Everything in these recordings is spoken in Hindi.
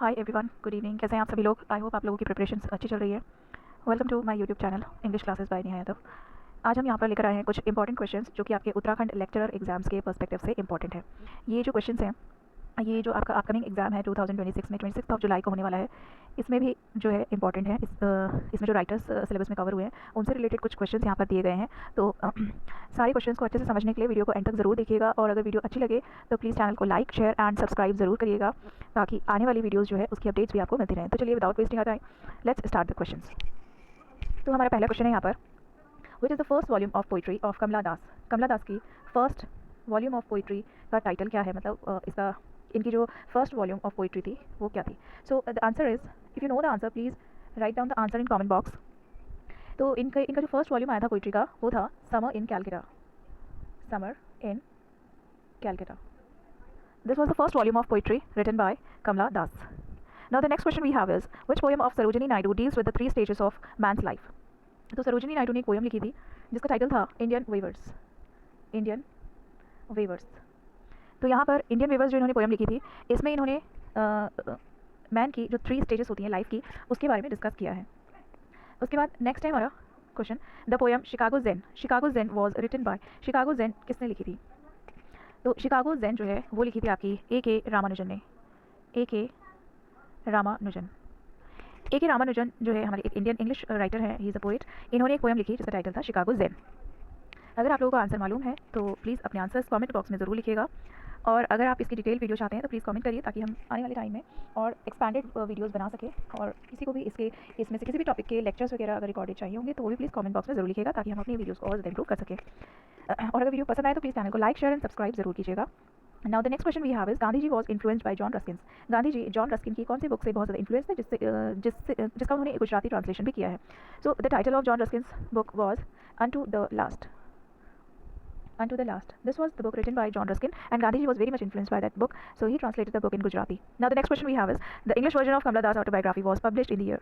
Hi everyone, good evening. कैसे हैं आप सभी लोग? आई होप आप लोगों की प्रिपरेशंस अच्छी चल रही है। Welcome to my YouTube channel English classes by Neha Yadav. आज हम यहाँ पर लेकर आए हैं कुछ इंपॉर्टेंट क्वेश्चंस जो कि आपके उत्तराखंड लेक्चरर एग्जाम्स के पर्सपेक्टिव से इंपॉर्टेंट है। ये जो क्वेश्चंस हैं, ये जो आपका अपकमिंग एग्जाम है 2026 में 26 जुलाई को होने वाला है, इसमें भी जो है इंपॉर्टेंट है। इसमें जो राइटर्स सिलेबस में कवर हुए हैं उनसे रिलेटेड कुछ क्वेश्चंस यहाँ पर दिए गए हैं। तो सारे क्वेश्चंस को अच्छे से समझने के लिए वीडियो को एंड तक ज़रूर देखिएगा, और अगर वीडियो अच्छी लगे तो प्लीज़ चैनल को लाइक, शेयर एंड सब्सक्राइब ज़रूर करिएगा, ताकि आने वाली वीडियोज़ जो है उसकी अपडेट्स भी आपको मिलती रहें। तो चलिए without wasting our time, let's start the questions. तो हमारा पहला क्वेश्चन है यहाँ पर, which is the first volume of poetry of Kamala Das. Kamala Das की फर्स्ट वॉल्यूम ऑफ पोइट्री का टाइटल क्या है, मतलब इसका इनकी जो फर्स्ट वॉल्यूम ऑफ पोइट्री थी वो क्या थी। So the answer is, if you know the answer please write down the answer in comment box. तो इनका जो फर्स्ट वॉल्यूम आया था पोइट्री का वो था summer in Calcutta. Summer in Calcutta, this was the first volume of poetry written by Kamla Das. Now the next question we have is, which poem of Sarojini Naidu deals with the three stages of man's life? तो सरोजिनी नायडू ने एक पोएम लिखी थी जिसका टाइटल था इंडियन वेवर्स। Indian weavers. तो यहाँ पर इंडियन वेवर्स जो इन्होंने पोएम लिखी थी, इसमें इन्होंने मैन की जो थ्री स्टेजेस होती हैं लाइफ की, उसके बारे में डिस्कस किया है। उसके बाद नेक्स्ट है हमारा question, the poem Chicago Zen. Chicago Zen was written by, Chicago Zen किसने लिखी थी? तो शिकागो जेन जो है वो लिखी थी आपकी ए.के. रामानुजन ने। ए.के. रामानुजन। ए.के. रामानुजन जो है हमारे एक इंडियन इंग्लिश राइटर हैं, ही इज़ अ पोइट। इन्होंने एक पोएम लिखी जिसका टाइटल था शिकागो जेन। अगर आप लोगों को आंसर मालूम है तो प्लीज़ अपने आंसर्स कमेंट बॉक्स में ज़रूर लिखिएगा, और अगर आप इसकी डिटेल वीडियो चाहते हैं तो प्लीज़ कमेंट करिए, ताकि हम आने वाले टाइम में और एक्सपैंडेड वीडियोस बना सकें। और किसी को भी इसमें से किसी भी टॉपिक के लेक्चर्स वगैरह अगर रिकॉर्डेड चाहिए होंगे तो वो भी प्लीज़ कमेंट बॉक्स में ज़रूर लिखिएगा, ताकि हम अपनी वीडियोज़ को और ज़्यादा इंप्रूव कर सकें। और अगर वीडियो पसंद आए तो प्लीज़ चैनल को लाइक, शेयर एंड सब्सक्राइब ज़रूर कीजिएगा। Now the next question we have is, Gandhi ji was influenced by John Ruskin. Gandhi ji John Ruskin की कौन सी बुक से बहुत ज़्यादा इन्फ्लुएंस है, जिसका उन्होंने गुजराती ट्रांसलेशन भी किया है। So the title of John Ruskin's book was unto the last. Unto the Last. This was the book written by John Ruskin, and Gandhiji was very much influenced by that book, so he translated the book in Gujarati. Now the next question we have is, the English version of Kamla Das autobiography was published in the year.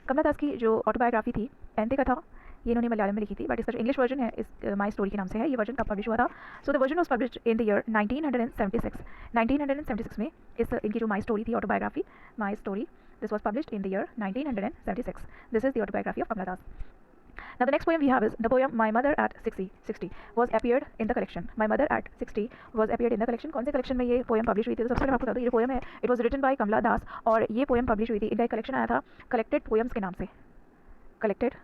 कमला दास की जो ऑटोबायोग्राफी थी एंते कथा, ये इन्होंने मलयालम में लिखी थी, बट इसका जो इंग्लिश वर्जन है इस माई स्टोरी के नाम से है। ये वर्जन कब पब्लिश हुआ था? So the version was published in the year 1976। 1976 में इस इनकी जो माई स्टोरी थी autobiography, my story, this was published in the year 1976। This is the autobiography of Kamala Das. Now the next poem we have is the poem My Mother at 60 was appeared in the collection. My Mother at 60 was appeared in the collection. कौन से collection में ये poem publish हुई थी? तो सबसे पहले आपको बता दूँ, ये poem है, it was written by Kamla Das, और ये poem publish हुई थी, इनका एक collection आया था Collected Poems के नाम से। Collected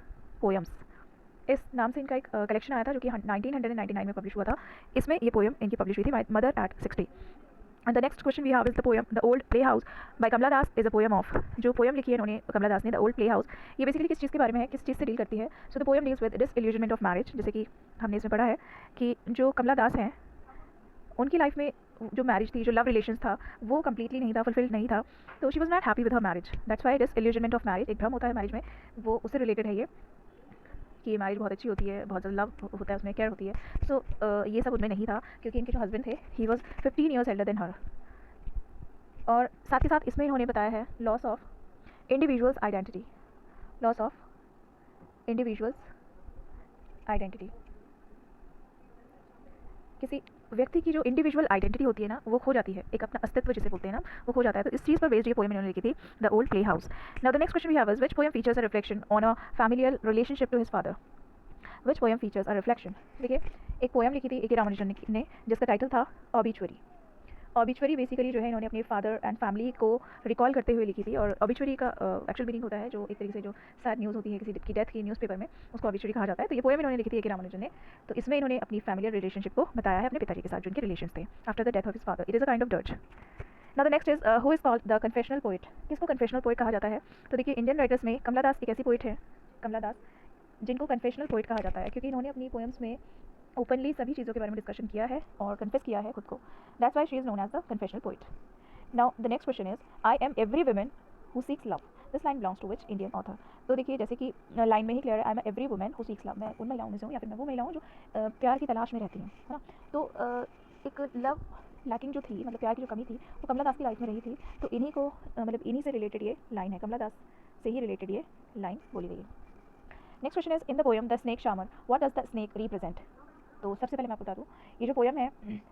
Poems, इस नाम से इनका एक collection आया था जो कि 1999 में publish हुआ था। इसमें ये poem इनकी publish हुई थी, My Mother at 60। And the next question we have is the poem The Old Playhouse by Kamla Das is a poem of, जो poem लिखी है इन्होंने कमला दास ने, The Old Playhouse, ये बेसिकली किस चीज़ के बारे में है, किस चीज़ से डील करती है? So the poem deals with disillusionment of marriage, जैसे कि हमने इसमें पढ़ा है कि जो कमला दास हैं उनकी लाइफ में जो मैरिज थी, जो लव रिलेशन था, वो कम्प्लीटली नहीं था, फुलफिल्ड नहीं था, तो she was not happy with her marriage. That's why disillusionment of marriage, एक भ्रम होता है मैरिज में, वो उससे रिलेटेड है ये, कि ये मैरिज बहुत अच्छी होती है, बहुत ज़्यादा लव होता है उसमें, केयर होती है। सो ये सब उनमें नहीं था, क्योंकि इनके जो हस्बैंड थे he was 15 years elder than her. और साथ ही साथ इसमें इन्होंने बताया है loss of individuals identity. Loss of individuals identity, किसी व्यक्ति की जो इंडिविजुअल आइडेंटिटी होती है ना, वो खो जाती है, एक अपना अस्तित्व जिसे बोलते हैं ना, वो खो जाता है। तो इस चीज़ पर बेस्ड ये पोएम इन्होंने लिखी थी, the old playhouse. Now the next question we have is, which poem features a reflection on a familial relationship to his father. Which poem features a reflection. देखिए, एक पोएम लिखी थी ए.के. रामानुजन ने जिसका टाइटल था ऑबिचुअरी। ऑबिचुअरी बेसिकली जो है इन्होंने अपने फादर एंड फैमिली को रिकॉल करते हुए लिखी थी, और ऑबिचुअरी का एक्चुअल मीनिंग होता है जो एक तरीके से जो सैड न्यूज़ होती है किसी की डेथ की न्यूज़पेपर में, उसको ऑबिचुअरी कहा जाता है। तो ये पोएम इन्होंने लिखी थी ए.के. रामानुजन ने। तो इसमें इन्होंने अपनी फैमिलियर रिलेशनशिप को बताया है अपने पिताजी के साथ, जो उनके रिलेशन थे after the death of his father. It is a kind of dirge. Now the next is, who is called the confessional poet. किसको कन्फेशनल पोइट कहा जाता है? तो देखिए, इंडियन राइटर्स में कमला दास एक ऐसी पोइट है, कमला दास, जिनको कन्फेशनल पोइट कहा जाता है, क्योंकि इन्होंने अपनी पोएम्स में ओपनली सभी चीज़ों के बारे में डिस्कशन किया है और कन्फेस किया है खुद को। That's why she is known as the confessional poet. Now the next question is, I am every woman who seeks love. This line belongs to which Indian author. तो देखिए, जैसे कि लाइन में ही क्लियर है, I am every woman who seeks love, मैं उन महिलाओं में से हूँ, या फिर मैं वो महिला हूँ जो प्यार की तलाश में रहती हूँ, है ना। तो एक लव लैकिंग जो थी, मतलब प्यार की जो कमी थी, वो कमला दास की लाइफ में रही थी। तो इन्हीं को मतलब इन्हीं से रिलेटेड ये लाइन है, कमला दास से ही रिलेटेड ये लाइन बोली गई है। Next question is, in the poem the snake charmer, what does the snake represent. तो सबसे पहले मैं आपको बता दूँ, ये जो पोएम है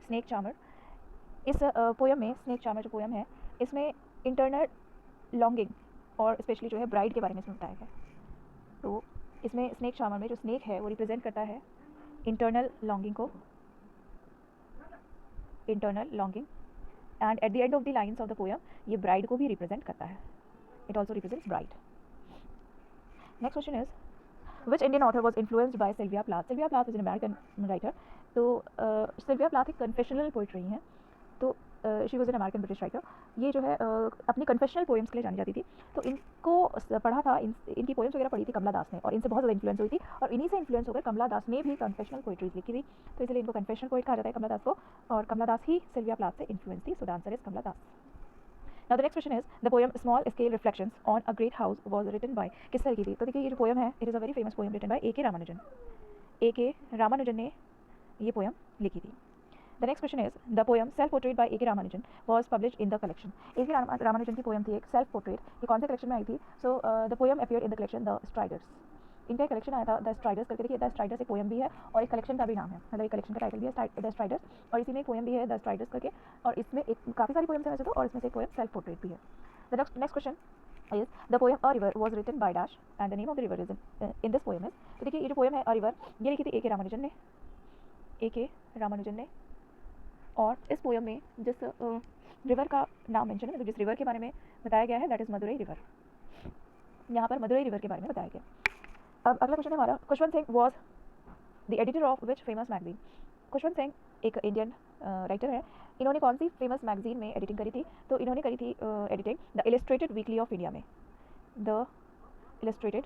स्नेक चार्मर, इस पोएम में स्नेक चार्मर जो पोएम है, इसमें इंटरनल लॉन्गिंग और स्पेशली जो है ब्राइड के बारे में इसमें बताया गया। तो इसमें स्नेक चार्मर में जो स्नेक है वो रिप्रेजेंट करता है इंटरनल लॉन्गिंग को, internal longing, and at the end of the lines of the poem ये ब्राइड को भी रिप्रेजेंट करता है, it also represents bride. Next question is which Indian author was influenced by Sylvia Plath. Sylvia Plath is an American writer. तो सिल्विया प्लाथ एक कन्फेशनल पोइट्री हैं, तो she was an American British writer. ये जो है अपनी कन्फेशनल पोएम्स के लिए जानी जाती थी। तो इनको पढ़ा था, इनकी पोएम्स वगैरह पढ़ी थी कमला दास ने, और इनसे बहुत ज़्यादा इन्फ्लुएंस हुई थी, और इन्हीं से इन्फ्लुएंस होकर कमला दास ने भी कन्फेशनल पोइट्रीज लिखी थी। तो इसलिए इनको कन्फेशनल पोइट कहा जाता है कमला दास को, और कमला दास ही सिल्विया प्लाथ से इन्फ्लुएंस थी। So the answer is Kamala Das. Now the next question is the poem Small Scale Reflections on a Great House was written by किस तरह की थी। तो देखिए ये जो पोएम है, it is a very famous poem written by A.K. Ramanujan. A.K. Ramanujan ने ये पोएम लिखी थी। The next question is the poem Self Portrait by A.K. Ramanujan was published in the collection। A.K. Ramanujan की पोएम थी एक सेल्फ पोर्ट्रेट, ये कौन से कलेक्शन में आई थी। So the poem appeared in the collection the striders. इनका कलेक्शन आया था द स्ट्राइडर्स करके। देखिए द स्ट्राइडर्स एक पोएम भी है और एक कलेक्शन का भी नाम है, मतलब एक कलेक्शन का टाइटल भी है द स्ट्राइडर्स, और इसी में एक पोएम भी है द स्ट्राइडर्स करके, और इसमें एक काफ़ी सारी पोएम्स हैं वैसे तो, और इसमें से एक पोएम सेल्फ पोर्ट्रेट भी है। The next question is the poem A River was written by Dash and the name of the river is in this poem is। तो देखिए ये जो पोएम है A River, ये लिखी थी A.K. रामानुजन ने, A.K. रामानुजन ने, और इस पोएम में जिस रिवर का नाम मेंशन है, मतलब जिस रिवर के बारे में बताया गया है, दैट इज़ मदुरई रिवर। यहाँ पर मदुरई रिवर के बारे में बताया गया। अब अगला क्वेश्चन है हमारा, Khushwant Singh was the editor of which famous magazine. Khushwant Singh एक इंडियन राइटर है। इन्होंने कौन सी फेमस मैगजीन में एडिटिंग करी थी। तो इन्होंने करी थी editing the illustrated weekly of India में, the illustrated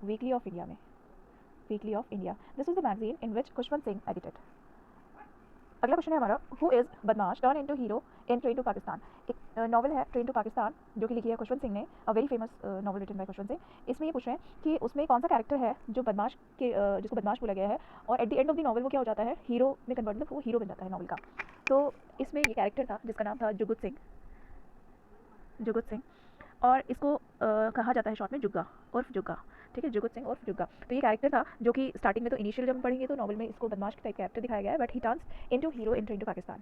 weekly of India में, weekly of India. This was the magazine in which Khushwant Singh edited. अगला क्वेश्चन है हमारा, who is badmash turn into hero in train to Pakistan. एक नॉवल है ट्रेन टू पाकिस्तान जो कि लिखी है खुशवंत सिंह ने, a very famous novel written by Khushwant Singh. इसमें ये पूछ रहे हैं कि उसमें कौन सा कैरेक्टर है जो बदमाश के जिसको बदमाश बोला गया है, और eight the end of the novel वो क्या हो जाता है, हीरो में कन्वर्ट, मतलब वो हीरो बन जाता है नॉवल का। तो इसमें ये कैरेक्टर था जिसका नाम था जुगुत सिंह, जुगुत सिंह, और इसको कहा जाता है शॉर्ट में जुग्गा उर्फ जुग्गा, ठीक है, जुगुत सिंह उर्फ जुग्गा। तो ये कैरेक्टर था जो कि स्टार्टिंग में तो इनिशियल जब हम पढ़ेंगे तो नॉवल में इसको बदमाश टाइप कैरेक्टर दिखाया गया है, but he turns into hero in train to Pakistan.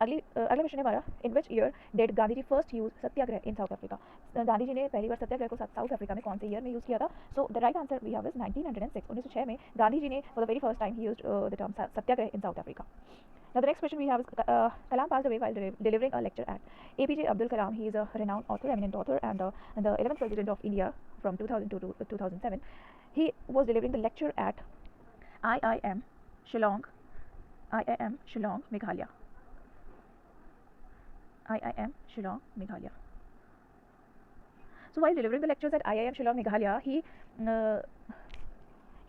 अगला क्वेश्चन है हमारा, in which year did Gandhi ji first use satyagraha in South Africa. Gandhi ji ने पहली बार सत्याग्रह को साउथ अफ्रीका में कौन से ईयर में यूज़ किया था। So the right answer we have is 1906। 1906 में गांधी जी ने for the very first time ही used the term Satyagraha in South Africa. Now the next question we have is Kalam passed away while delivering a lecture at APJ Abdul Kalam. He is a renowned author, eminent author, and the 11th president of India from 2002 to 2007. He was delivering the lecture at IIM Shillong, IIM Shillong, Meghalaya. IIM Shillong, Meghalaya. So while delivering the lectures at IIM Shillong, Meghalaya,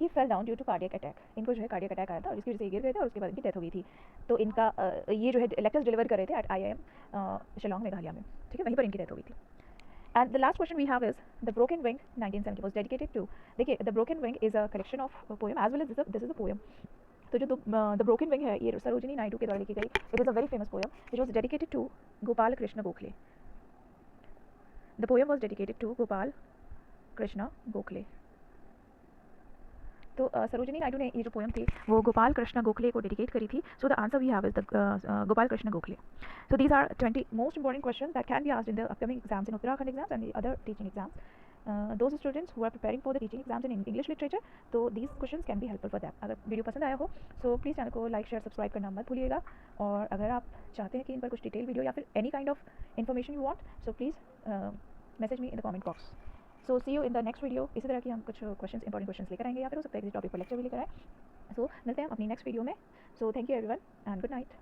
he fell down due to cardiac attack। इनको जो है कार्डियक अटैक आया था और इसकी वजह से गिर गए थे और उसके बाद इनकी डेथ हो गई थी। तो इनका ये जो है लेक्चर्स डिलीवर कर रहे थे एट IIM शिलोंग मेघालय में, ठीक है, वहीं पर इनकी डेथ हो गई थी। And the last question we have is the broken wing 1970 was dedicated to. देखिए the broken wing is a collection of poem as well as this is a poem. तो जो द ब्रोकन विंग है ये सरोजिनी नायडू के द्वारा लिखी गई, it is a very famous poem which was dedicated to Gopal Krishna Gokhale. The poem was dedicated to Gopal Krishna Gokhale. तो सरोजिनी नायडू ने ये जो पोएम थी वो गोपाल कृष्ण गोखले को डेडिकेट करी थी। So the answer we have is the Gopal Krishna Gokhale. So these are 20 most important questions that can be asked in the upcoming exams in Uttarakhand exams and the other teaching exams. Those students who are preparing for the teaching exams in English literature, so these questions can be helpful for them. अगर वीडियो पसंद आया हो so प्लीज़ चैनल को लाइक शेयर सब्सक्राइब करना मत भूलिएगा, और अगर आप चाहते हैं कि इन पर कुछ डिटेल वीडियो या फिर any kind of information you want so please message me in the comment box. So see you in the next video. इसी तरह की हम कुछ क्वेश्चंस इंपॉर्टेंट क्वेश्चंस लेकर आएंगे या फिर हो सकता है किसी टॉपिक पर लेक्चर भी लेकर आए। सो मिलते हैं अपनी नेक्स्ट वीडियो में। So thank you everyone and good night.